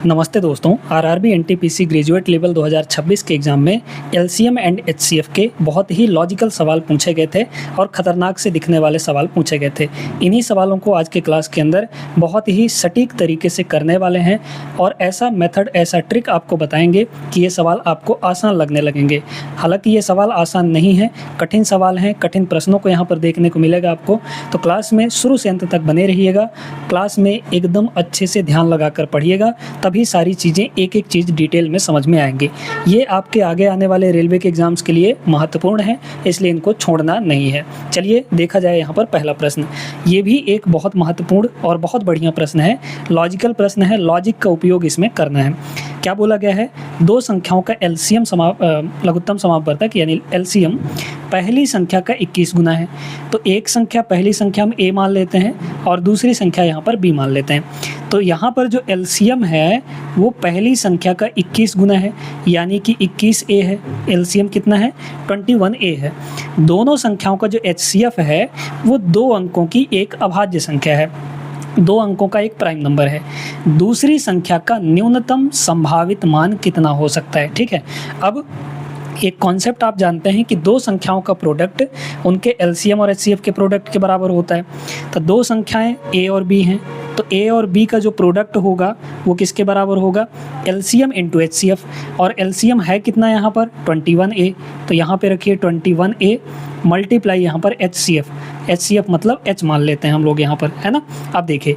नमस्ते दोस्तों, RRB NTPC graduate level 2026 के एग्ज़ाम में एलसीएम एंड एचसीएफ के बहुत ही लॉजिकल सवाल पूछे गए थे और ख़तरनाक से दिखने वाले सवाल पूछे गए थे। इन्हीं सवालों को आज के क्लास के अंदर बहुत ही सटीक तरीके से करने वाले हैं और ऐसा मेथड, ऐसा ट्रिक आपको बताएंगे कि ये सवाल आपको आसान लगने लगेंगे। हालांकि ये सवाल आसान नहीं है, कठिन सवाल हैं, कठिन प्रश्नों को यहाँ पर देखने को मिलेगा आपको। तो क्लास में शुरू से अंत तक बने रहिएगा। क्लास में एकदम अच्छे से ध्यान लगाकर पढ़िएगा, तभी सारी चीज़ें एक एक चीज़ डिटेल में समझ में आएंगे। ये आपके आगे आने वाले रेलवे के एग्ज़ाम्स के लिए महत्वपूर्ण है, इसलिए इनको छोड़ना नहीं है। चलिए देखा जाए यहाँ पर पहला प्रश्न। ये भी एक बहुत महत्वपूर्ण और बहुत बढ़िया प्रश्न है, लॉजिकल प्रश्न है। लॉजिक का उपयोग इसमें करना है। क्या बोला गया है? दो संख्याओं का एलसीएम लघुत्तम समापवर्तक यानी एलसीएम पहली संख्या का 21 गुना है। तो एक संख्या, पहली संख्या हम ए मान लेते हैं और दूसरी संख्या यहाँ पर बी मान लेते हैं। तो यहाँ पर जो एलसीएम है वो पहली संख्या का 21 गुना है, यानी कि 21A है। एलसीएम कितना है? 21A है। दोनों संख्याओं का जो एचसीएफ है वो 2 अंकों की एक अभाज्य संख्या है, 2 अंकों का एक प्राइम नंबर है। दूसरी संख्या का न्यूनतम संभावित मान कितना हो सकता है? ठीक है। अब एक कॉन्सेप्ट आप जानते हैं कि दो संख्याओं का प्रोडक्ट उनके एलसीएम और एचसीएफ के प्रोडक्ट के बराबर होता है। तो दो संख्याएं ए और बी हैं, तो ए और बी का जो प्रोडक्ट होगा वो किसके बराबर होगा? LCM into HCF. और एलसीएम है कितना यहाँ पर? 21A। तो यहाँ पे रखिए 21A मल्टीप्लाई यहाँ पर एचसीएफ। एचसीएफ मतलब एच मान लेते हैं हम लोग यहाँ पर, है ना। अब देखिए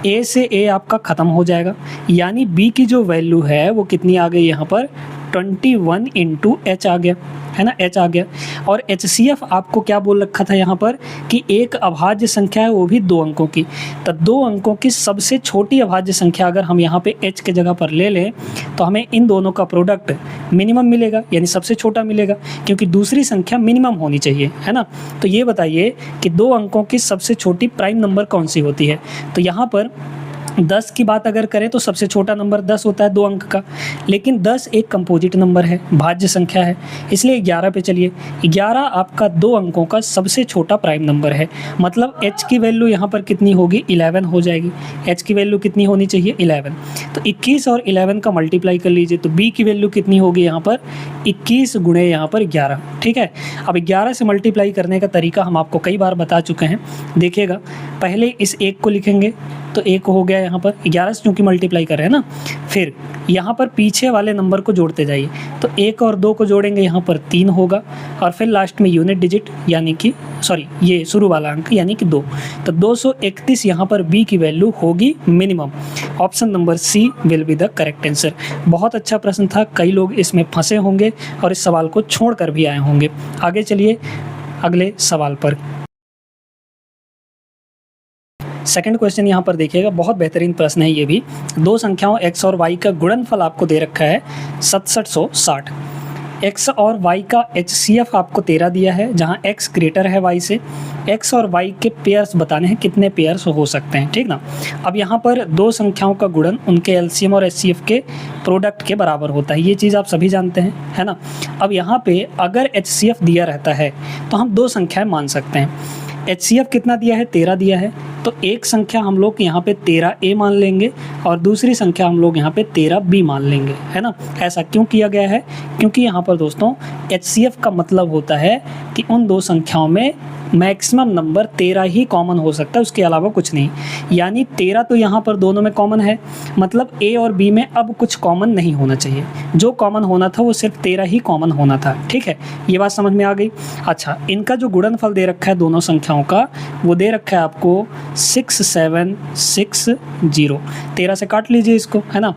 ए से ए आपका ख़त्म हो जाएगा, यानी बी की जो वैल्यू है वो कितनी आ गई यहाँ पर? 21 इंटू एच आ गया, है ना, एच आ गया। और एचसीएफ आपको क्या बोल रखा था यहाँ पर कि एक अभाज्य संख्या है, वो भी 2 अंकों की। तो 2 अंकों की सबसे छोटी अभाज्य संख्या अगर हम यहाँ पे एच के जगह पर ले लें तो हमें इन दोनों का प्रोडक्ट मिनिमम मिलेगा, यानी सबसे छोटा मिलेगा, क्योंकि दूसरी संख्या मिनिमम होनी चाहिए, है ना। तो ये बताइए कि 2 अंकों की सबसे छोटी प्राइम नंबर कौन सी होती है? तो यहाँ पर 10 की बात अगर करें तो सबसे छोटा नंबर 10 होता है 2 अंक का, लेकिन 10 एक कंपोजिट नंबर है, भाज्य संख्या है, इसलिए 11 पे चलिए। 11 आपका 2 अंकों का सबसे छोटा प्राइम नंबर है, मतलब h की वैल्यू यहाँ पर कितनी होगी? 11 हो जाएगी। h की वैल्यू कितनी होनी चाहिए? 11। तो 21 और 11 का मल्टीप्लाई कर लीजिए, तो b की वैल्यू कितनी होगी यहाँ पर? 21 गुणे यहाँ पर 11। ठीक है। अब 11 से मल्टीप्लाई करने का तरीका हम आपको कई बार बता चुके हैं, देखिएगा। पहले इस 1 को लिखेंगे तो 1 हो गया यहाँ पर, 11 से चूँकि मल्टीप्लाई कर रहे हैं ना। फिर यहाँ पर पीछे वाले नंबर को जोड़ते जाइए, तो 1 और 2 को जोड़ेंगे यहाँ पर 3 होगा, और फिर लास्ट में यूनिट डिजिट यानी कि ये शुरू वाला अंक यानी कि 2। तो 231 यहाँ पर बी की वैल्यू होगी minimum. Option number C will be the correct answer. बहुत अच्छा प्रश्न था, कई लोग इसमें फंसे होंगे और इस सवाल को छोड़ कर भी आए होंगे। आगे चलिए अगले सवाल पर। सेकंड क्वेश्चन यहाँ पर देखिएगा, बहुत बेहतरीन प्रश्न है ये भी। दो संख्याओं x और y का गुणनफल आपको दे रखा है 6760। x और y का HCF आपको 13 दिया है, जहाँ x ग्रेटर है y से। x और y के पेयर्स बताने हैं, कितने पेयर्स हो सकते हैं, ठीक ना। अब यहाँ पर दो संख्याओं का गुणन उनके LCM और HCF के प्रोडक्ट के बराबर होता है, ये चीज़ आप सभी जानते हैं, है ना। अब यहाँ पे अगर HCF दिया रहता है तो हम दो संख्याएं मान सकते हैं। HCF कितना दिया है? 13 दिया है, तो एक संख्या हम लोग यहाँ पे 13A मान लेंगे और दूसरी संख्या हम लोग यहाँ पे 13B मान लेंगे, है ना। ऐसा क्यों किया गया है? क्योंकि यहाँ पर दोस्तों HCF का मतलब होता है कि उन दो संख्याओं में मैक्सिमम नंबर 13 ही कॉमन हो सकता है, उसके अलावा कुछ नहीं। यानी 13 तो यहाँ पर दोनों में कॉमन है, मतलब A और B में अब कुछ कॉमन नहीं होना चाहिए। जो कॉमन होना था वो सिर्फ 13 ही कॉमन होना था, ठीक है। ये बात समझ में आ गई। अच्छा, इनका जो गुणनफल दे रखा है दोनों संख्याओं का, वो दे रखा है आपको 6760। 13 से काट लीजिए इसको, है ना,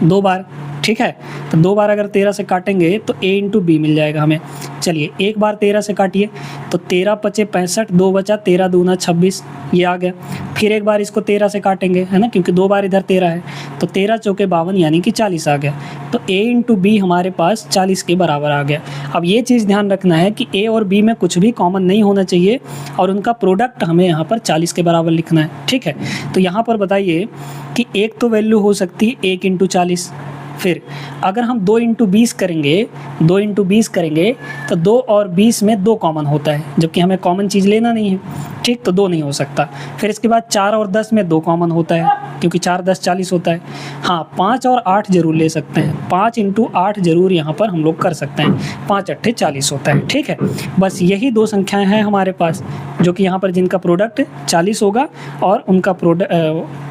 2 बार, ठीक है। तो 2 बार अगर 13 से काटेंगे तो a इंटू बी मिल जाएगा हमें। चलिए एक बार 13 से काटिए, तो 13 पचे 65, 2 बचा, 13 दूना 26, ये आ गया। फिर एक बार इसको 13 से काटेंगे, है ना, क्योंकि 2 बार इधर 13 है, तो 13 चौके 52 यानी कि 40 आ गया। तो a इंटू बी हमारे पास 40 के बराबर आ गया। अब ये चीज़ ध्यान रखना है कि a और b में कुछ भी कॉमन नहीं होना चाहिए और उनका प्रोडक्ट हमें यहाँ पर 40 के बराबर लिखना है, ठीक है। तो यहाँ पर बताइए कि एक तो वैल्यू हो सकती है 1 इंटू 40। फिर अगर हम 2 इंटू 20 करेंगे, 2 इंटू 20 करेंगे तो 2 और 20 में 2 कॉमन होता है, जबकि हमें कॉमन चीज़ लेना नहीं है, ठीक। ठीक, तो 2 नहीं हो सकता। फिर इसके बाद 4 और 10 में 2 कॉमन होता है, क्योंकि 4 10 40 होता है। हाँ, 5 और 8 जरूर ले सकते हैं, 5 × 8 जरूर यहाँ पर हम लोग कर सकते हैं, 5 8 40 होता है। ठीक है, बस यही 2 संख्याएं हैं हमारे पास, जो कि यहाँ पर जिनका प्रोडक्ट 40 होगा और उनका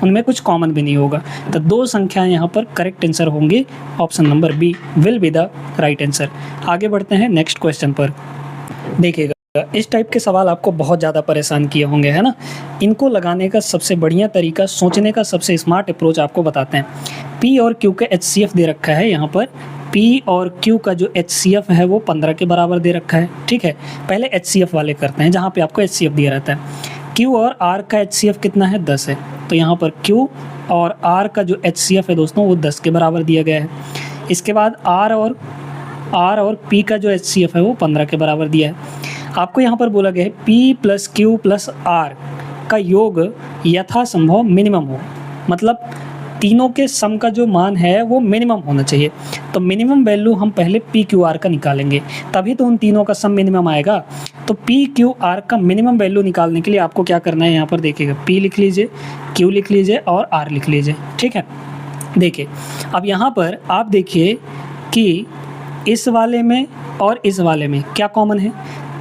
उनमें कुछ कॉमन भी नहीं होगा। तो 2 संख्याएं यहाँ पर करेक्ट आंसर होंगी, option number B will be the right answer. आगे बढ़ते हैं नेक्स्ट क्वेश्चन पर। देखिएगा, इस टाइप के सवाल आपको बहुत ज़्यादा परेशान किए होंगे, है ना। इनको लगाने का सबसे बढ़िया तरीका, सोचने का सबसे स्मार्ट अप्रोच आपको बताते हैं। P और Q का HCF दे रखा है यहाँ पर। P और Q का जो HCF है वो 15 के बराबर दे रखा है। ठीक है, पहले HCF वाले करते हैं, जहाँ पे आपको HCF दिया रहता है। Q और R का HCF कितना है? 10 है। तो यहाँ पर Q और R का जो HCF है दोस्तों वो 10 के बराबर दिया गया है। इसके बाद R और P का जो HCF है वो 15 के बराबर दिया है। आपको यहाँ पर बोला गया है P + Q + R का योग यथासंभव मिनिमम हो, मतलब तीनों के सम का जो मान है वो मिनिमम होना चाहिए। तो मिनिमम वैल्यू हम पहले P Q R का निकालेंगे, तभी तो उन तीनों का सम मिनिमम आएगा। तो P Q R का मिनिमम वैल्यू निकालने के लिए आपको क्या करना है, यहाँ पर देखिएगा, P लिख लीजिए, Q लिख लीजिए और R लिख लीजिए। ठीक है, देखिए अब यहाँ पर आप देखिए कि इस वाले में और इस वाले में क्या कॉमन है,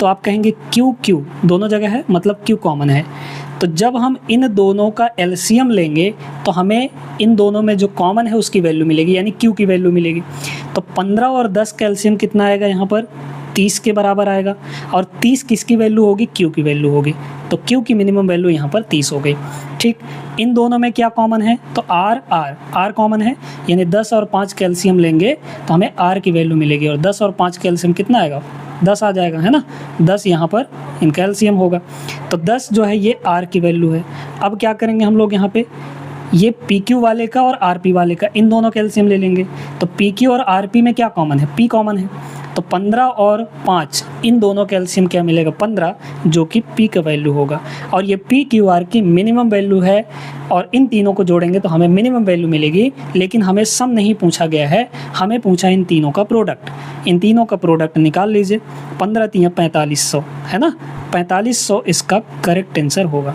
तो आप कहेंगे Q Q दोनों जगह है, मतलब Q कॉमन है। तो जब हम इन दोनों का एलसीएम लेंगे तो हमें इन दोनों में जो कॉमन है उसकी वैल्यू मिलेगी, यानी Q की वैल्यू मिलेगी। तो 15 और 10 का एलसीएम कितना आएगा, यहाँ पर 30 के बराबर आएगा। और 30 किसकी वैल्यू होगी? Q की वैल्यू होगी। तो Q की मिनिमम वैल्यू यहाँ पर 30 हो गई। ठीक, इन दोनों में क्या कॉमन है, तो R कॉमन है, यानी 10 और 5 कैल्शियम लेंगे तो हमें R की वैल्यू मिलेगी। और 10 और 5 कैल्शियम कितना आएगा? 10 आ जाएगा, है ना। 10 यहाँ पर इन कैल्शियम होगा। तो 10 जो है ये R की वैल्यू है। अब क्या करेंगे हम लोग, यहाँ पे ये PQ वाले का और RP वाले का, इन दोनों कैल्शियम ले लेंगे। तो PQ और RP में क्या कॉमन है? P कॉमन है। तो 15 और 5 इन दोनों कैल्शियम क्या मिलेगा? 15, जो कि P का वैल्यू होगा। और ये PQR की मिनिमम वैल्यू है, और इन तीनों को जोड़ेंगे तो हमें मिनिमम वैल्यू मिलेगी। लेकिन हमें सम नहीं पूछा गया है, हमें पूछा इन तीनों का प्रोडक्ट। इन तीनों का प्रोडक्ट निकाल लीजिए, 15 × 4500 है ना, 4500 इसका करेक्ट आंसर होगा।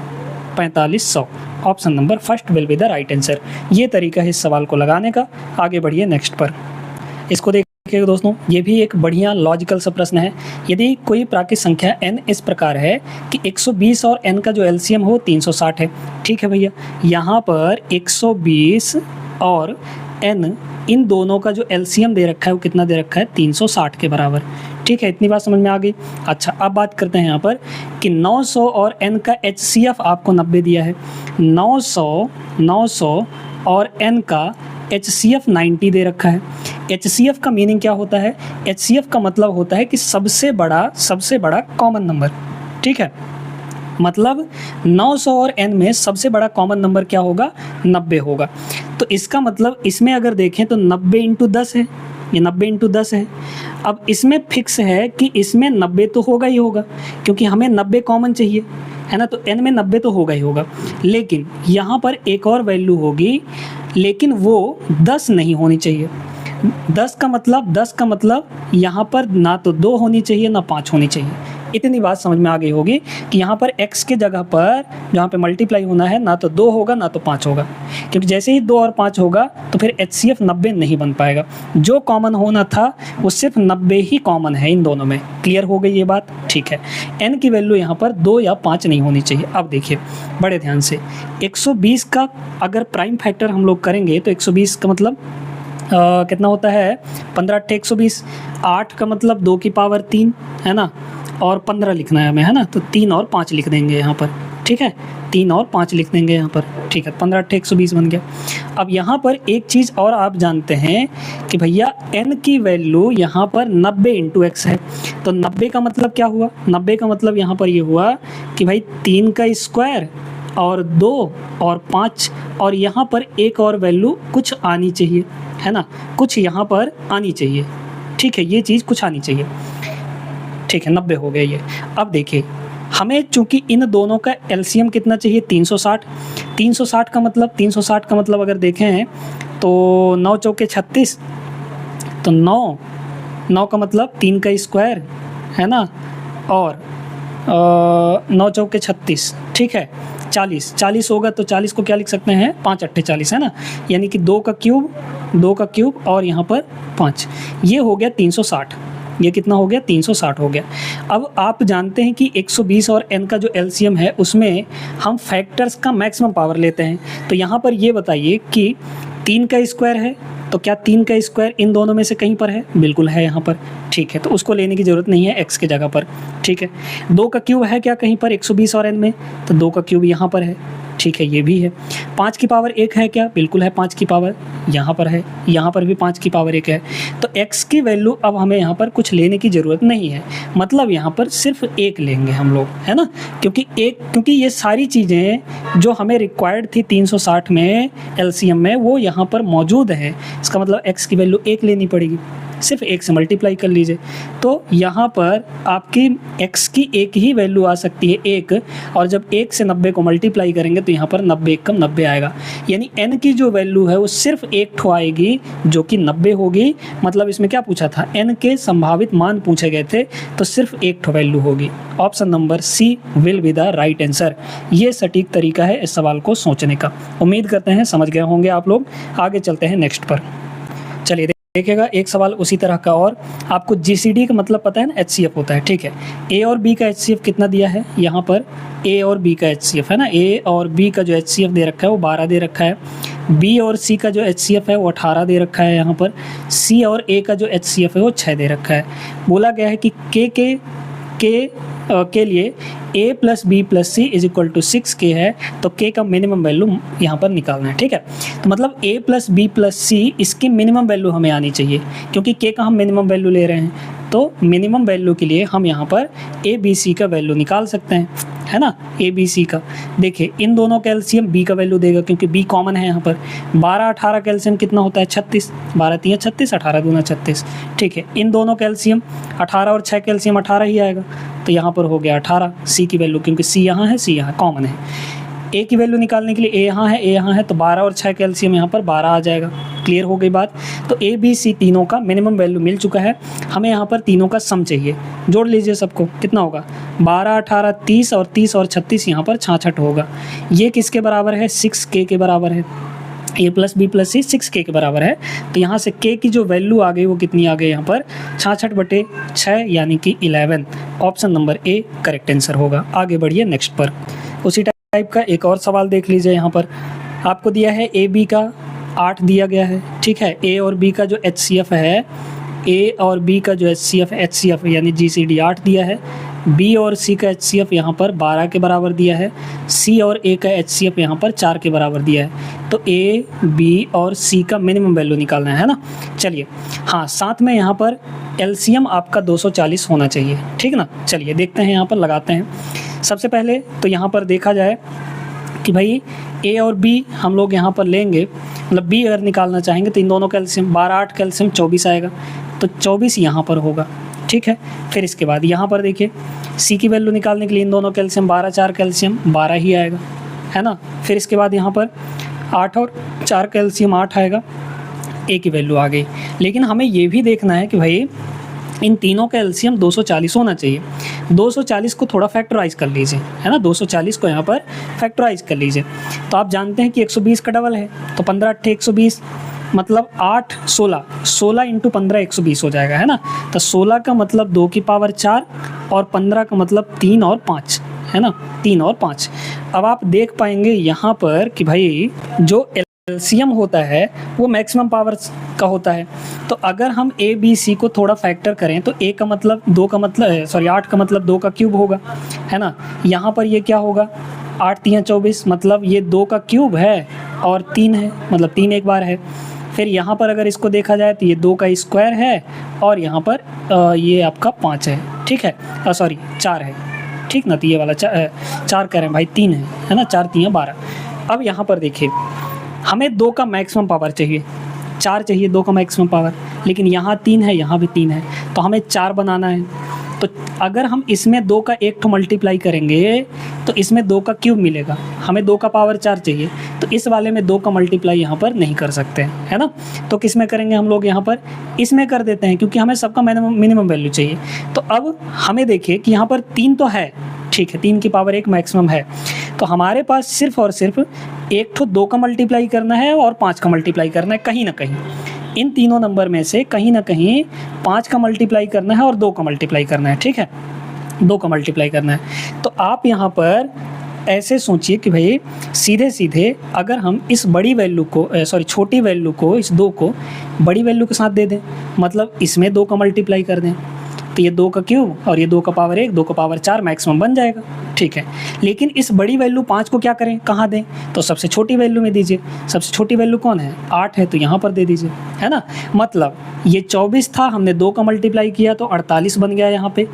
4500 option number first will be the right answer. ये तरीका है इस सवाल को लगाने का। आगे बढ़िए नेक्स्ट पर। इसको देखिए दोस्तों, ये भी एक बढ़िया लॉजिकल सा प्रश्न है। यदि कोई प्राकृत संख्या n इस प्रकार है कि 120 और n का जो एलसीएम हो 360 है। ठीक है भैया, यहाँ पर 120 और n इन दोनों का जो एलसीएम दे रखा है वो कितना दे रखा है? 360 के बराबर। ठीक है, इतनी बात समझ में आ गई। अच्छा, अब बात करते हैं यहाँ पर कि 900 और n का HCF आपको 90 दिया है। 900 और n का HCF 90 दे रखा है। HCF का मीनिंग क्या होता है? HCF का मतलब होता है कि सबसे बड़ा कॉमन नंबर। ठीक है, मतलब 900 और n में सबसे बड़ा कॉमन नंबर क्या होगा? 90 होगा। तो इसका मतलब इसमें अगर देखें तो 90 × 10 है, ये 90 × 10 है। अब इसमें फिक्स है कि इसमें 90 तो होगा ही होगा, क्योंकि हमें 90 कॉमन चाहिए, है ना। तो n में 90 तो होगा ही होगा। लेकिन यहाँ पर एक और वैल्यू होगी, लेकिन वो 10 नहीं होनी चाहिए। 10 का मतलब यहाँ पर ना तो 2 होनी चाहिए ना 5 होनी चाहिए। इतनी बात समझ में आ गई होगी कि यहाँ पर x के जगह पर जहाँ पे मल्टीप्लाई होना है ना तो 2 होगा ना तो 5 होगा, क्योंकि जैसे ही 2 और 5 होगा तो फिर HCF 90 नहीं बन पाएगा। जो कॉमन होना था वो सिर्फ 90 ही कॉमन है इन दोनों में। क्लियर हो गई ये बात? ठीक है, n की वैल्यू यहाँ पर 2 या 5 नहीं होनी चाहिए। अब देखिए बड़े ध्यान से, 120 का अगर प्राइम फैक्टर हम लोग करेंगे तो 120 का मतलब कितना होता है? 15 × 120। 8 का मतलब 2 की पावर 3 है ना, और 15 लिखना है हमें, है ना। तो 3 और 5 लिख देंगे यहाँ पर। ठीक है, 3 और 5 लिख देंगे यहाँ पर। ठीक है, 15 × 120 बन गया। अब यहाँ पर एक चीज़ और आप जानते हैं कि भैया n की वैल्यू यहाँ पर 90 × x है। तो 90 का मतलब क्या हुआ? 90 का मतलब यहाँ पर ये हुआ कि भाई 3 का स्क्वायर और 2 और 5, और यहाँ पर एक और वैल्यू कुछ आनी चाहिए, है ना, कुछ यहाँ पर आनी चाहिए। ठीक है, ये चीज़ कुछ आनी चाहिए। ठीक है, 90 हो गया ये। अब देखिए हमें चूंकि इन दोनों का एलसीएम कितना चाहिए? 360। 360 का मतलब अगर देखें तो 9 चौके 36, तो 9 का मतलब 3 का स्क्वायर, है ना, और 9 चौके 36, ठीक है, 40 होगा तो 40 को क्या लिख सकते हैं, 5 अट्ठे 40 है ना, यानी कि 2 का क्यूब और यहाँ पर 5, ये हो गया 360। ये कितना हो गया, 360 हो गया। अब आप जानते हैं कि 120 और n का जो एलसीएम है उसमें हम फैक्टर्स का मैक्सिमम पावर लेते हैं। तो यहाँ पर ये बताइए कि 3 का स्क्वायर है, तो क्या 3 का स्क्वायर इन दोनों में से कहीं पर है, बिल्कुल है यहाँ पर, ठीक है, तो उसको लेने की ज़रूरत नहीं है x की जगह पर, ठीक है। 2 का क्यूब है क्या कहीं पर 120 और n में, तो 2 का क्यूब यहाँ पर है, ठीक है, ये भी है। 5 की पावर 1 है क्या, बिल्कुल है, 5 की पावर यहाँ पर है, यहाँ पर भी 5 की पावर 1 है। तो x की वैल्यू अब हमें यहाँ पर कुछ लेने की ज़रूरत नहीं है, मतलब यहाँ पर सिर्फ 1 लेंगे हम लोग, है ना, क्योंकि ये सारी चीज़ें जो हमें रिक्वायर्ड थी 360 में एलसीएम में वो यहाँ पर मौजूद है। इसका मतलब x की वैल्यू 1 लेनी पड़ेगी, सिर्फ 1 से मल्टीप्लाई कर लीजिए, तो यहाँ पर आपकी x की एक ही वैल्यू आ सकती है 1, और जब 1 से 90 को मल्टीप्लाई करेंगे तो यहाँ पर 90 कम 90 आएगा, यानी n की जो वैल्यू है वो सिर्फ 1 ठो आएगी जो कि 90 होगी। मतलब इसमें क्या पूछा था, n के संभावित मान पूछे गए थे, तो सिर्फ 1 ठो वैल्यू होगी। Option number C will be the right answer. ये सटीक तरीका है इस सवाल को सोचने का। उम्मीद करते हैं समझ गए होंगे आप लोग। आगे चलते हैं नेक्स्ट पर। चलिए देखिएगा एक सवाल उसी तरह का, और आपको जीसीडी का मतलब पता है ना, एचसीएफ होता है, ठीक है। ए और बी का एचसीएफ कितना दिया है, यहाँ पर ए और बी का एचसीएफ है ना, ए और बी का जो एचसीएफ दे रखा है वो 12 दे रखा है। बी और सी का जो एचसीएफ है वो 18 दे रखा है। यहाँ पर सी और ए का जो एचसीएफ है वो 6 दे रखा है। बोला गया है कि के लिए a plus B plus C is equal to 6k है, तो k का मिनिमम वैल्यू यहाँ पर निकालना है, ठीक है। तो मतलब a प्लस बी प्लस सी इसकी मिनिमम वैल्यू हमें आनी चाहिए, क्योंकि k का हम मिनिमम वैल्यू ले रहे हैं, तो मिनिमम वैल्यू के लिए हम यहाँ पर a b c का वैल्यू निकाल सकते हैं, है ना, a b c का। देखिए इन दोनों का एलसीएम b का वैल्यू देगा, क्योंकि b कॉमन है यहाँ पर। 12 18 का एलसीएम कितना होता है, 36, 12 3 36, 18 दूना 36, ठीक है। इन दोनों का एलसीएम 18 और 6 का एलसीएम 18 ही आएगा, तो यहाँ पर हो गया 18 c की वैल्यू, क्योंकि c यहाँ है, c यहाँ कॉमन है। a की वैल्यू निकालने के लिए a यहाँ है, a यहाँ है, तो 12 और 6 का एलसीएम यहाँ पर 12 आ जाएगा। क्लियर हो गई बात। तो a b c तीनों का मिनिमम वैल्यू मिल चुका है, हमें यहाँ पर तीनों का सम चाहिए। जोड़ लीजिए सबको, कितना होगा, 12 18 30 और 30 और 36 यहाँ पर 66 होगा। ये किसके बराबर है, 6k के बराबर है। a plus B plus C 6k के बराबर है, तो यहाँ से k की जो वैल्यू आ गई वो कितनी आ गई, यहाँ पर 66/6 यानी कि 11। Option number A correct answer होगा। आगे बढ़िए नेक्स्ट पर। उसी टाइप का एक और सवाल देख लीजिए। यहाँ पर आपको दिया है ए बी का 8 दिया गया है, ठीक है। ए और बी का जो एचसीएफ है, ए और बी का जो एचसीएफ यानी जीसीडी 8 दिया है। बी और सी का एचसीएफ यहाँ पर 12 के बराबर दिया है। सी और ए का एचसीएफ यहाँ पर 4 के बराबर दिया है। तो ए बी और सी का मिनिमम वैल्यू निकालना है ना। चलिए हाँ, साथ में यहाँ पर एलसीएम आपका 240 होना चाहिए, ठीक ना। चलिए देखते हैं, यहाँ पर लगाते हैं। सबसे पहले तो यहाँ पर देखा जाए कि भाई ए और बी हम लोग यहाँ पर लेंगे, मतलब बी अगर निकालना चाहेंगे तो इन दोनों का एलसीएम 12 8 का एलसीएम 24 आएगा, तो 24 यहाँ पर होगा, ठीक है। फिर इसके बाद यहाँ पर देखिए सी की वैल्यू निकालने के लिए इन दोनों का एलसीएम 12 4 का एलसीएम 12 ही आएगा, है ना। फिर इसके बाद यहाँ पर 8 और 4 का एलसीएम 8 आएगा, ए की वैल्यू आ गई। लेकिन हमें ये भी देखना है कि भाई इन तीनों का एलसीएम 240 होना चाहिए। 240 को थोड़ा फैक्टराइज कर लीजिए, है ना, 240 को यहाँ पर फैक्टराइज कर लीजिए। तो आप जानते हैं कि 120 का डबल है, तो 15 8 120, मतलब 8 16 इंटू 15 120 हो जाएगा, है ना। तो 16 का मतलब 2 की पावर 4 और 15 का मतलब 3 और 5, है ना, 3 और 5। अब आप देख पाएंगे यहाँ पर कि भाई जो एलसीएम होता है वो मैक्सिमम पावर का होता है। तो अगर हम ए बी सी को थोड़ा फैक्टर करें तो ए का मतलब 2 का मतलब 8 का मतलब 2 का क्यूब होगा, है ना। यहाँ पर ये क्या होगा, 8 3 24, मतलब ये 2 का क्यूब है और 3 है, मतलब 3 एक बार है। फिर यहाँ पर अगर इसको देखा जाए तो ये 2 का स्क्वायर है और यहाँ पर ये आपका 5 है, ठीक है, 4 है, ठीक ना। तो ये वाला 4 कह रहे हैं भाई, 3 है ना, 4 3 12। अब यहाँ पर देखिए हमें 2 का मैक्सिमम पावर चाहिए, 4 चाहिए 2 का मैक्सिमम पावर, लेकिन यहाँ 3 है, यहाँ भी 3 है, तो हमें 4 बनाना है। तो अगर हम इसमें 2 का 1 ठो मल्टीप्लाई करेंगे तो इसमें 2 का क्यूब मिलेगा, हमें 2 का पावर 4 चाहिए, तो इस वाले में 2 का मल्टीप्लाई यहाँ पर नहीं कर सकते, है ना। तो किस में करेंगे हम लोग, यहाँ पर इसमें कर देते हैं, क्योंकि हमें सबका मिनिमम वैल्यू चाहिए। तो अब हमें देखिए कि यहाँ पर 3 तो है ठीक है, 3 की पावर 1 मैक्सिमम है। तो हमारे पास सिर्फ और सिर्फ एक ठो 2 का मल्टीप्लाई करना है और 5 का मल्टीप्लाई करना है। कहीं ना कहीं इन तीनों नंबर में से कहीं ना कहीं 5 का मल्टीप्लाई करना है और 2 का मल्टीप्लाई करना है। ठीक है, 2 का मल्टीप्लाई करना है। तो आप यहाँ पर ऐसे सोचिए कि भाई सीधे सीधे अगर हम इस बड़ी वैल्यू को छोटी वैल्यू को, इस 2 को बड़ी वैल्यू के साथ दे दें, मतलब इसमें 2 का मल्टीप्लाई कर दें, तो ये 2 का क्यूब और ये 2 का पावर 1, 2 का पावर 4 मैक्सिमम बन जाएगा। ठीक है, लेकिन इस बड़ी वैल्यू 5 को क्या करें, कहाँ दें, तो सबसे छोटी वैल्यू में दीजिए। सबसे छोटी वैल्यू कौन है, 8 है, तो यहाँ पर दे दीजिए, है ना। मतलब ये 24 था, हमने 2 का मल्टीप्लाई किया तो 48 बन गया यहाँ पे।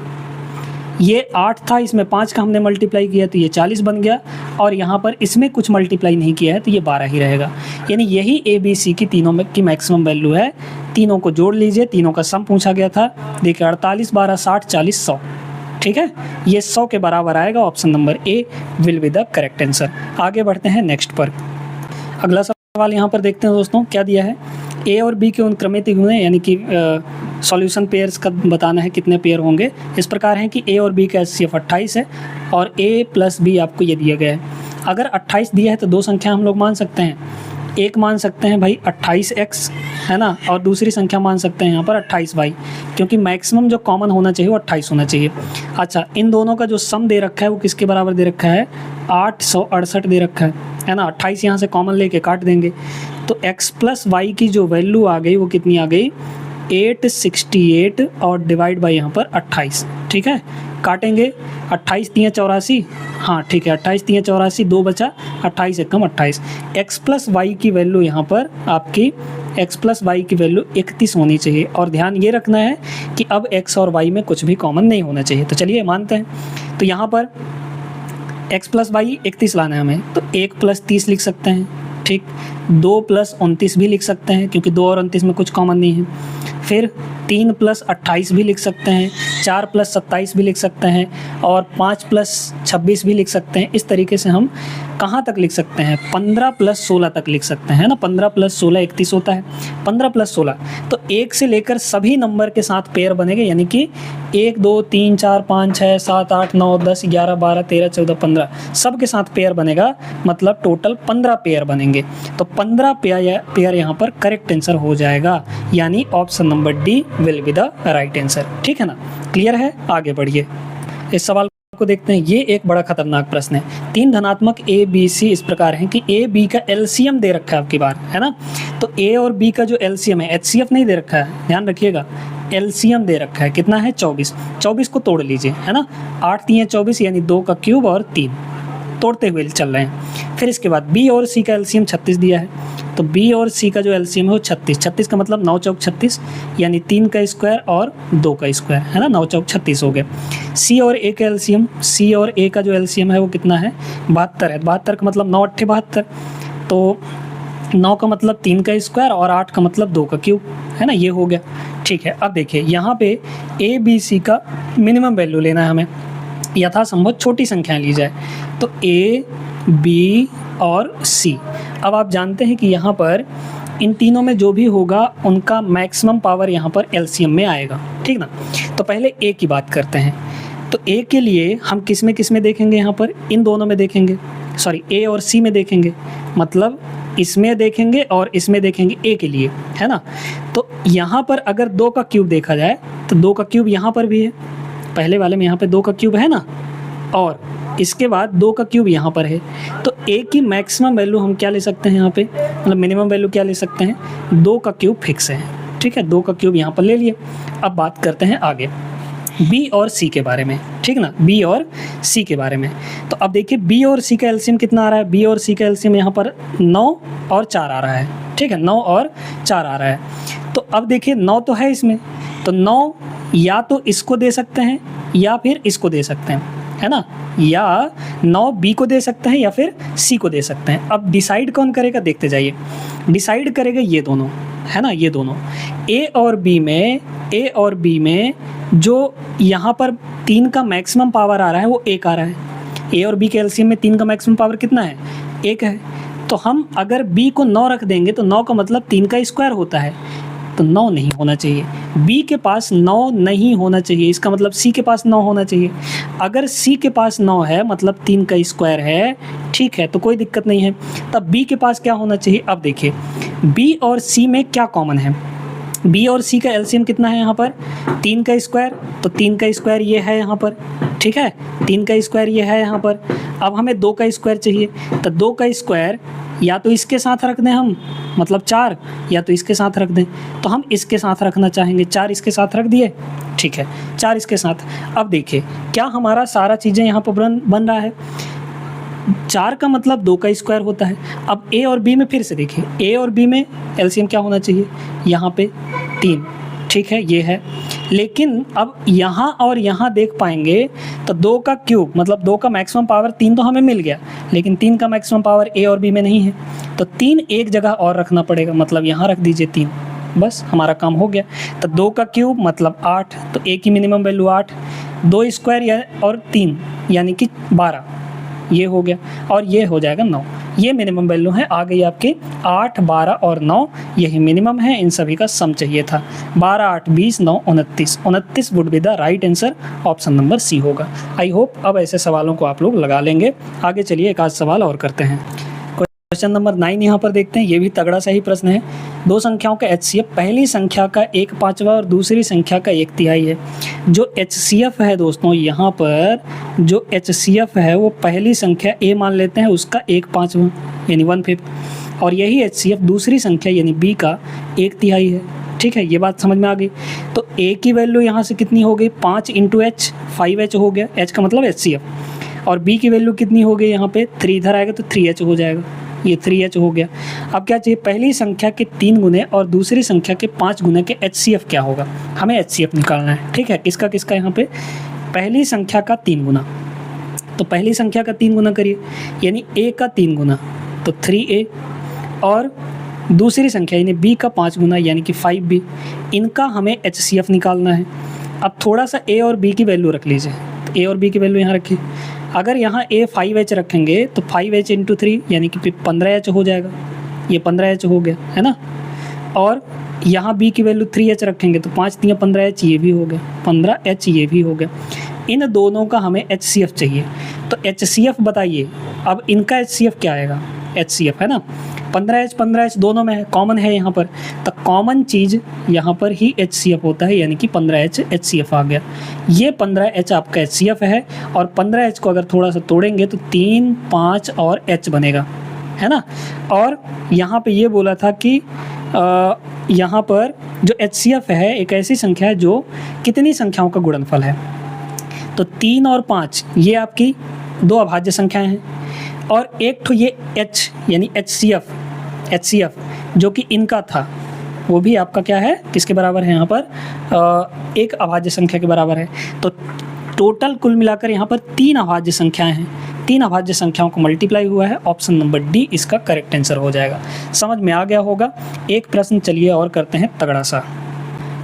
ये 8 था, इसमें 5 का हमने मल्टीप्लाई किया तो ये 40 बन गया, और यहाँ पर इसमें कुछ मल्टीप्लाई नहीं किया है तो ये 12 ही रहेगा। यानी यही ABC की तीनों में की मैक्सिमम वैल्यू है। तीनों को जोड़ लीजिए, तीनों का सम पूछा गया था। देखिए 48, 12, 60, 40, 100। ठीक है, ये 100 के बराबर आएगा। Option number A will be the correct answer. आगे बढ़ते हैं नेक्स्ट पर। अगला सवाल यहाँ पर देखते हैं दोस्तों, क्या दिया है। ए और बी के उन क्रमित गुणे यानी कि सॉल्यूशन पेयर्स का बताना है, कितने पेयर होंगे। इस प्रकार है कि ए और बी का HCF 28 है और ए प्लस बी आपको ये दिया गया है। अगर 28 दिया है तो 2 संख्या हम लोग मान सकते हैं। एक मान सकते हैं भाई 28x, है ना, और दूसरी संख्या मान सकते हैं यहाँ पर 28y, क्योंकि मैक्सिमम जो कॉमन होना चाहिए वो 28 होना चाहिए। अच्छा, इन दोनों का जो सम दे रखा है वो किसके बराबर दे रखा है, 868 दे रखा है ना। 28 यहाँ से कॉमन लेके काट देंगे तो x प्लस वाई की जो वैल्यू आ गई वो कितनी आ गई, 868 और डिवाइड बाई यहाँ पर 28। ठीक है, काटेंगे 28 3 84, हाँ ठीक है, 28 3 84, 2 बचा, 28 एकम 28। x प्लस वाई की वैल्यू यहाँ पर आपकी x प्लस वाई की वैल्यू 31 होनी चाहिए, और ध्यान ये रखना है कि अब x और y में कुछ भी कॉमन नहीं होना चाहिए। तो चलिए मानते हैं, तो यहाँ पर x प्लस वाई 31 लाना है हमें, तो 1 प्लस 30 लिख सकते हैं। ठीक, 2 प्लस 29 भी लिख सकते हैं, क्योंकि 2 और 29 में कुछ कॉमन नहीं है। फिर 3 प्लस 28 भी लिख सकते हैं, 4 प्लस 27 भी लिख सकते हैं, और 5 प्लस 26 भी लिख सकते हैं। इस तरीके से हम कहाँ तक लिख सकते हैं, 15 प्लस 16 तक लिख सकते हैं ना। 15 प्लस 16 31 होता है, 15 प्लस 16 तो 1 से लेकर सभी नंबर के साथ पेयर बनेंगे, यानी कि 1 2 3 4 5 6 7 8 9 10 11 12 13 14 15 सब के साथ पेयर बनेगा, मतलब टोटल 15 पेयर बनेंगे। तो 15 पेयर यहाँ पर करेक्ट आंसर हो जाएगा, यानी option number D will be the right answer. ठीक है ना, क्लियर है। आगे बढ़िए, इस सवाल को देखते हैं। ये एक बड़ा खतरनाक प्रश्न है। 3 धनात्मक ए बी सी इस प्रकार हैं कि ए बी का एलसीएम दे रखा है आपकी बार, है ना। तो ए और बी का जो एलसीएम है, HCF नहीं दे रखा है, ध्यान रखिएगा, एलसीएम दे रखा है। कितना है, 24। 24 को तोड़ लीजिए, है ना। 8 3 24, यानी 2 का क्यूब और 3 तोड़ते हुए चल रहे हैं। फिर इसके बाद बी और सी का एलसीएम 36 दिया है, तो बी और सी का जो एलसीएम है वो 36। 36 का मतलब 9 चौक 36, यानी 3 का स्क्वायर और 2 का स्क्वायर, है ना। 9 चौक 36 हो गए। सी और ए का एलसीएम, सी और ए का जो एलसीएम है वो कितना है, 72 है। 72 का मतलब 9 8 72, तो 9 का मतलब 3 का स्क्वायर और 8 का मतलब 2 का क्यूब, है ना, ये हो गया। ठीक है, अब देखिए यहाँ पे ए बी सी का मिनिमम वैल्यू लेना है हमें, यथासंभव छोटी संख्याएं ली जाए। तो ए बी और सी, अब आप जानते हैं कि यहाँ पर इन तीनों में जो भी होगा उनका मैक्सिमम पावर यहाँ पर एलसीएम में आएगा। ठीक ना, तो पहले ए की बात करते हैं। तो ए के लिए हम किस में देखेंगे, यहाँ पर इन दोनों में देखेंगे, सॉरी ए और सी में देखेंगे, मतलब इसमें देखेंगे और इसमें देखेंगे ए के लिए, है ना। तो यहाँ पर अगर 2 का क्यूब देखा जाए तो 2 का क्यूब यहाँ पर भी है, पहले वाले में यहाँ पे 2 का क्यूब है ना, और इसके बाद 2 का क्यूब यहाँ पर है। तो ए की मैक्सिमम वैल्यू हम क्या ले सकते हैं यहाँ पे, मतलब मिनिमम वैल्यू क्या ले सकते हैं, 2 का क्यूब फिक्स है। ठीक है, 2 का क्यूब यहाँ पर ले लिए। अब बात करते हैं आगे बी और सी के बारे में। ठीक ना, बी और सी के बारे में। तो अब देखिए बी और सी का एलसीएम कितना आ रहा है, बी और सी का एलसीएम यहाँ पर 9 और 4 आ रहा है। ठीक है, 9 और 4 आ रहा है। तो अब देखिए 9 तो है इसमें, तो 9 या तो इसको दे सकते हैं या फिर इसको दे सकते हैं, है ना, या 9 बी को दे सकते हैं या फिर सी को दे सकते हैं। अब डिसाइड कौन करेगा, देखते जाइए। डिसाइड करेगा ये दोनों, है ना, ये दोनों ए और बी में जो यहाँ पर 3 का मैक्सिमम पावर आ रहा है वो 1 आ रहा है। ए और बी के एलसीएम में 3 का मैक्सिमम पावर कितना है, 1 है। तो हम अगर बी को 9 रख देंगे तो 9 का मतलब 3 का स्क्वायर होता है, तो 9 नहीं होना चाहिए। बी के पास 9 नहीं होना चाहिए, इसका मतलब सी के पास 9 होना चाहिए। अगर सी के पास 9 है मतलब 3 का स्क्वायर है, ठीक है, तो कोई दिक्कत नहीं है। तब बी के पास क्या होना चाहिए? अब देखिए बी और सी में क्या कॉमन है? बी और सी का एलसीएम कितना है यहाँ पर? 3 का स्क्वायर, तो 3 का स्क्वायर ये है यहाँ पर, ठीक है, 3 का स्क्वायर ये है यहाँ पर। अब हमें 2 का स्क्वायर चाहिए, तो 2 का स्क्वायर या तो इसके साथ रख दें हम, मतलब 4, या तो इसके साथ रख दें। तो हम इसके साथ रखना चाहेंगे, 4 इसके साथ रख दिए, ठीक है, 4 इसके साथ। अब देखिए क्या हमारा सारा चीज़ें यहाँ पर बन रहा है। 4 का मतलब 2 का स्क्वायर होता है। अब ए और बी में फिर से देखिए, ए और बी में एलसीएम क्या होना चाहिए? यहाँ पे 3, ठीक है, ये है। लेकिन अब यहाँ और यहाँ देख पाएंगे तो 2 का क्यूब मतलब 2 का मैक्सिमम पावर 3 तो हमें मिल गया, लेकिन 3 का मैक्सिमम पावर ए और बी में नहीं है, तो 3 एक जगह और रखना पड़ेगा, मतलब यहाँ रख दीजिए 3, बस हमारा काम हो गया। तो 2 का क्यूब मतलब 8, तो ए की मिनिमम वैल्यू 8, 2 स्क्वायर और 3 यानी कि 12, ये हो गया, और ये हो जाएगा 9। ये मिनिमम वैल्यू है, आ गई आपकी 8, 12 और 9, यही मिनिमम है। इन सभी का सम चाहिए था। 12, 8, 20, 9, 29। 29 would be the right answer, option number C होगा। आई होप अब ऐसे सवालों को आप लोग लगा लेंगे। आगे चलिए एक आध सवाल और करते हैं। क्वेश्चन नंबर 9 यहाँ पर देखते हैं, ये भी तगड़ा सही प्रश्न है। दो संख्याओं का एचसीएफ पहली संख्या का 1/5 और दूसरी संख्या का 1/3 है। जो एचसीएफ है दोस्तों, यहाँ पर जो एचसीएफ है वो पहली संख्या ए मान लेते हैं, उसका 1/5 यानी 1/5, और यही एचसीएफ दूसरी संख्या यानी बी का 1/3 है। ठीक है, ये बात समझ में आ गई। तो ए की वैल्यू यहाँ से कितनी हो गई? 5 × H, 5H हो गया, H का मतलब एचसीएफ। और बी की वैल्यू कितनी हो गई? यहाँ पे 3 इधर आएगा तो 3H हो जाएगा, ये 3H हो गया। अब क्या चाहिए? पहली संख्या के 3 गुने और दूसरी संख्या के 5 गुने के HCF क्या होगा? हमें HCF निकालना है। ठीक है, किसका किसका? यहाँ पे पहली संख्या का 3 गुना, तो पहली संख्या का 3 गुना करिए, यानी A का 3 गुना तो 3A, और दूसरी संख्या यानी B का 5 गुना यानी कि 5B। इनका हमें HCF निकालना है। अब थोड़ा सा A और B की वैल्यू रख लीजिए, तो A और B की वैल्यू यहाँ रखिए। अगर यहाँ A 5H रखेंगे तो 5H × 3 यानी कि 15H हो जाएगा, ये 15H हो गया है ना। और यहाँ B की वैल्यू 3H रखेंगे तो 5 × 3 15H, ये भी हो गया, 15H ये भी हो गया। इन दोनों का हमें HCF चाहिए, तो HCF बताइए। अब इनका HCF क्या आएगा? HCF है ना, 15H दोनों में है, कॉमन है यहाँ पर, तो कॉमन चीज़ यहाँ पर ही HCF होता है, यानी कि 15H HCF आ गया। ये 15H आपका HCF है, और 15H को अगर थोड़ा सा तोड़ेंगे तो 3, 5 और H बनेगा, है ना। और यहाँ पे ये बोला था कि यहाँ पर जो HCF है एक ऐसी संख्या है जो कितनी संख्याओं का गुणनफल है, तो 3 और 5 ये आपकी दो अभाज्य संख्याएं हैं, और एक तो ये H यानी HCF जो कि इनका था, वो भी आपका क्या है, किसके बराबर है? यहाँ पर एक अभाज्य संख्या के बराबर है। तो टोटल कुल मिलाकर यहाँ पर 3 अभाज्य संख्याएं हैं, 3 अभाज्य संख्याओं को मल्टीप्लाई हुआ है। ऑप्शन नंबर डी इसका करेक्ट आंसर हो जाएगा। समझ में आ गया होगा। एक प्रश्न चलिए और करते हैं तगड़ा सा।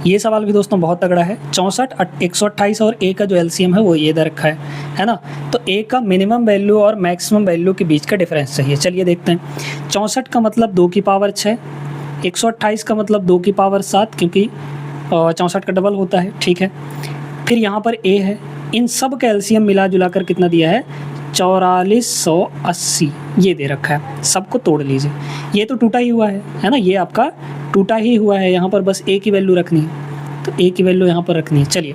ये सवाल भी दोस्तों बहुत तगड़ा है। 64, 128 और ए का जो एलसीएम है वो ये दे रखा है ना। तो ए का मिनिमम वैल्यू और मैक्सिमम वैल्यू के बीच का डिफरेंस चाहिए। चलिए देखते हैं। 64 का मतलब 2 की पावर 6, 128 का मतलब 2 की पावर 7, क्योंकि 64 का डबल होता है। ठीक है, फिर यहाँ पर ए है, इन सब का एलसीएम मिला जुला कर कितना दिया है? 4480 ये दे रखा है। सबको तोड़ लीजिए, ये तो टूटा ही हुआ है ना, ये आपका टूटा ही हुआ है। यहाँ पर बस ए की वैल्यू रखनी है, तो ए की वैल्यू यहाँ पर रखनी है। चलिए,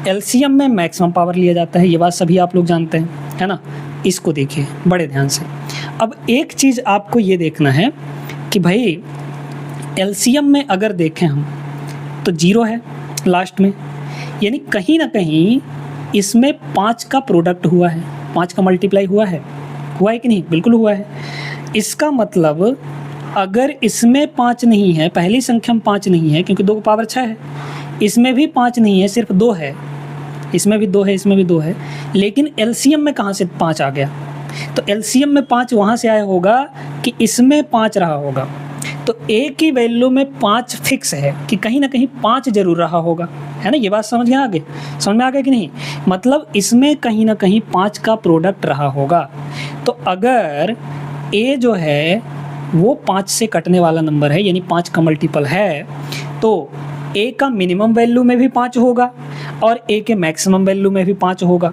एलसीएम में मैक्सिमम पावर लिया जाता है, ये बात सभी आप लोग जानते हैं, है ना। इसको देखिए बड़े ध्यान से। अब एक चीज़ आपको ये देखना है कि भाई एलसीएम में अगर देखें हम तो 0 है लास्ट में, यानी कहीं ना कहीं इसमें 5 का प्रोडक्ट हुआ है, 5 का मल्टीप्लाई हुआ है कि नहीं? बिल्कुल हुआ है। इसका मतलब अगर इसमें 5 नहीं है, पहली संख्या में 5 नहीं है क्योंकि 2 की पावर 6 है, इसमें भी 5 नहीं है, सिर्फ 2 है, इसमें भी 2 है, इसमें भी 2 है, लेकिन एलसीएम में कहाँ से 5 आ गया? तो एलसीएम में 5 वहाँ से आया होगा कि इसमें 5 रहा होगा। तो ए की वैल्यू में 5 फिक्स है कि कहीं ना कहीं 5 जरूर रहा होगा, है ना। ये बात समझ में आ गया कि नहीं? मतलब इसमें कहीं ना कहीं 5 का प्रोडक्ट रहा होगा। तो अगर ए जो है वो 5 से कटने वाला नंबर है, यानी 5 का मल्टीपल है, तो ए का मिनिमम वैल्यू में भी 5 होगा और ए के मैक्सिमम वैल्यू में भी 5 होगा।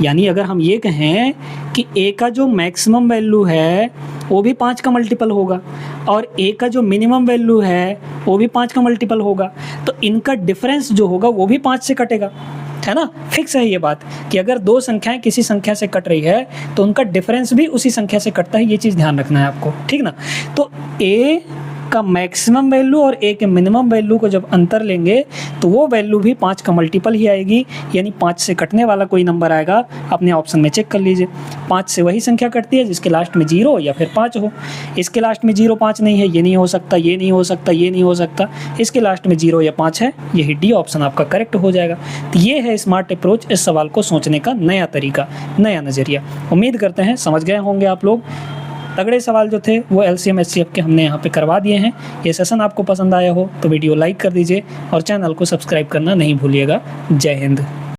यानी अगर हम ये कहें कि ए का जो मैक्सिमम वैल्यू है वो भी 5 का मल्टीपल होगा और ए का जो मिनिमम वैल्यू है वो भी 5 का मल्टीपल होगा, तो इनका डिफरेंस जो होगा वो भी 5 से कटेगा, है ना। फिक्स है ये बात कि अगर दो संख्याएं किसी संख्या से कट रही है तो उनका डिफरेंस भी उसी संख्या से कटता है, ये चीज़ ध्यान रखना है आपको, ठीक ना। तो ए का मैक्सिमम वैल्यू और ए के मिनिमम वैल्यू को जब अंतर लेंगे तो वो वैल्यू भी 5 का मल्टीपल ही आएगी, यानी 5 से कटने वाला कोई नंबर आएगा, अपने ऑप्शन में चेक कर लीजिए। 5 से वही संख्या कटती है जिसके लास्ट में 0 या फिर 5 हो। इसके लास्ट में 0 5 नहीं है, ये नहीं हो सकता, ये नहीं हो सकता, ये नहीं हो सकता, इसके लास्ट में 0 या 5 है, यही डी ऑप्शन आपका करेक्ट हो जाएगा। तो ये है स्मार्ट अप्रोच, इस सवाल को सोचने का नया तरीका, नया नज़रिया। उम्मीद करते हैं समझ गए होंगे आप लोग। तगड़े सवाल जो थे वो LCM HCF के हमने यहाँ पे करवा दिए हैं। ये सेशन आपको पसंद आया हो तो वीडियो लाइक कर दीजिए और चैनल को सब्सक्राइब करना नहीं भूलिएगा। जय हिंद।